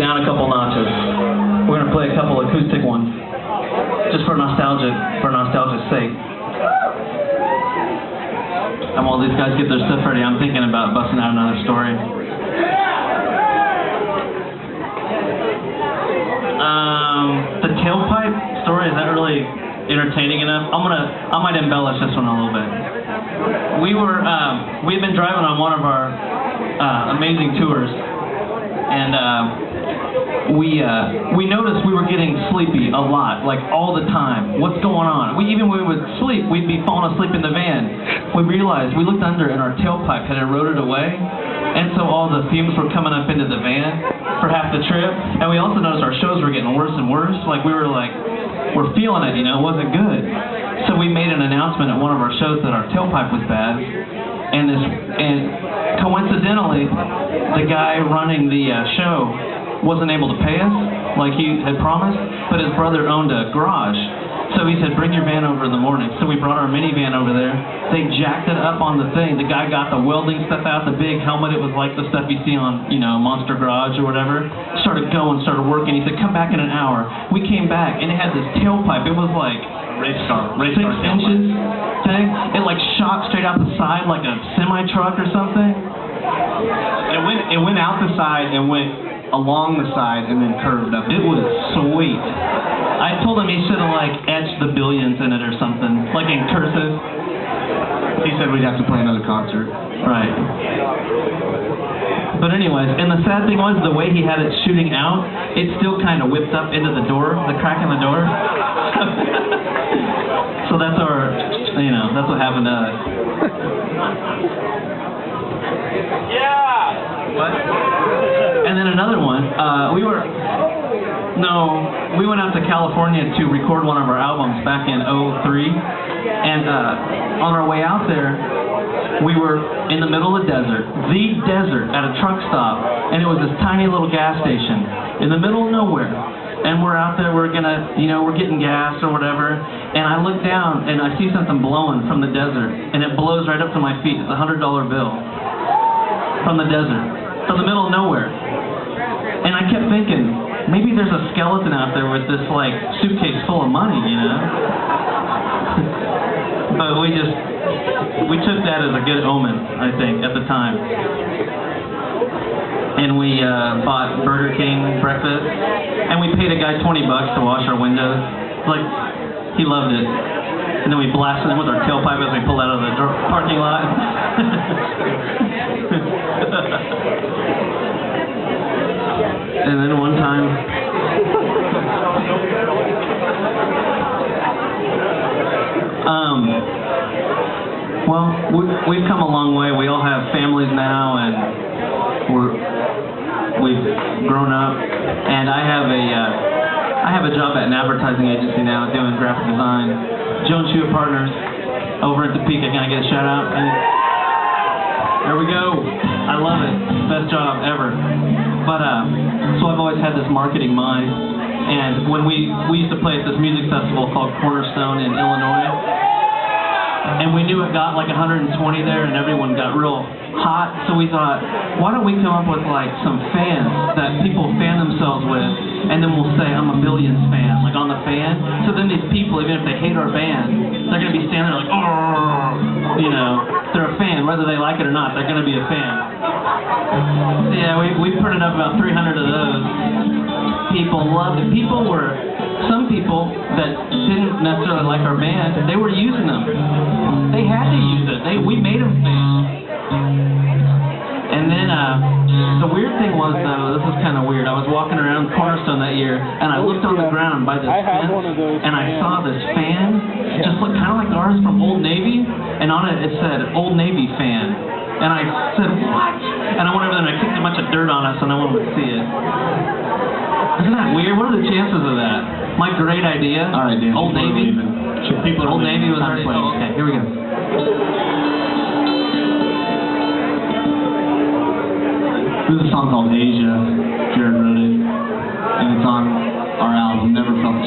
down a couple notches. We're gonna play a couple acoustic ones, just for nostalgia's sake. And while these guys get their stuff ready, I'm thinking about busting out another story. The tailpipe story, is that really entertaining enough? I might embellish this one a little bit. We had been driving on one of our amazing tours, and we noticed we were getting sleepy a lot, like all the time. What's going on? Even when we would sleep, we'd be falling asleep in the van. We realized, we looked under and our tailpipe had eroded away, and so all the fumes were coming up into the van for half the trip. And we also noticed our shows were getting worse and worse. Like we're feeling it, it wasn't good. So we made an announcement at one of our shows that our tailpipe was bad, and coincidentally, the guy running the show wasn't able to pay us like he had promised, but his brother owned a garage. So he said, bring your van over in the morning. So we brought our minivan over there. They jacked it up on the thing. The guy got the welding stuff out, the big helmet. It was like the stuff you see on, Monster Garage or whatever. Started working. He said, come back in an hour. We came back, and it had this tailpipe. It was like 6 inches thing. It like shot straight out the side like a semi-truck or something. It went out the side and went along the side and then curved up. It was sweet. I told him he should have etched the billions in it or something, like in cursive. He said we'd have to play another concert. Right. But anyways, and the sad thing was the way he had it shooting out, it still kind of whipped up into the door, the crack in the door. So that's that's what happened to us. Yeah! What? And then another one, we went out to California to record one of our albums back in '03, and on our way out there, we were in the middle of the desert, at a truck stop, and it was this tiny little gas station in the middle of nowhere. And we're out there, we're getting gas or whatever, and I look down and I see something blowing from the desert, and it blows right up to my feet. It's a $100 bill from the desert, from the middle of nowhere. And I kept thinking, maybe there's a skeleton out there with this suitcase full of money, But we took that as a good omen, I think, at the time. And we bought Burger King breakfast, and we paid a guy $20 to wash our windows. He loved it. And then we blasted him with our tailpipe as we pulled out of the parking lot. And then one time, we've come a long way. We all have families now, and we've grown up. And I have a job at an advertising agency now, doing graphic design. Jones Hewitt Partners over at Topeka. Can I get a shout out? There we go. I love it. Best job ever. But so I've always had this marketing mind, and when we used to play at this music festival called Cornerstone in Illinois, and we knew it got 120 there, and everyone got real hot, so we thought, why don't we come up with some fans that people fan themselves with, and then we'll say, I'm a Billions fan, on the fan. So then these people, even if they hate our band, they're going to be standing there oh, they're a fan, whether they like it or not, they're going to be a fan. So yeah, we printed up about 300 of those. People loved it. Some people that didn't necessarily like our band, they were using them. They had to use it. We made them fans. And then the weird thing was, though, this was kind of weird. I was walking around Cornerstone that year, and I looked on the ground by this fence, and I saw this fan, just looked kind of like ours from Old Navy, and on it said Old Navy fan. And I said, what? And I went over there and I kicked a bunch of dirt on us, and no one would see it. Isn't that weird? What are the chances of that? My great idea. All right, Dan. Old Navy. Old Navy was already. Oh, okay, here we go. This is a song called Asia. Jared wrote it, and it's on our album, Never Felt the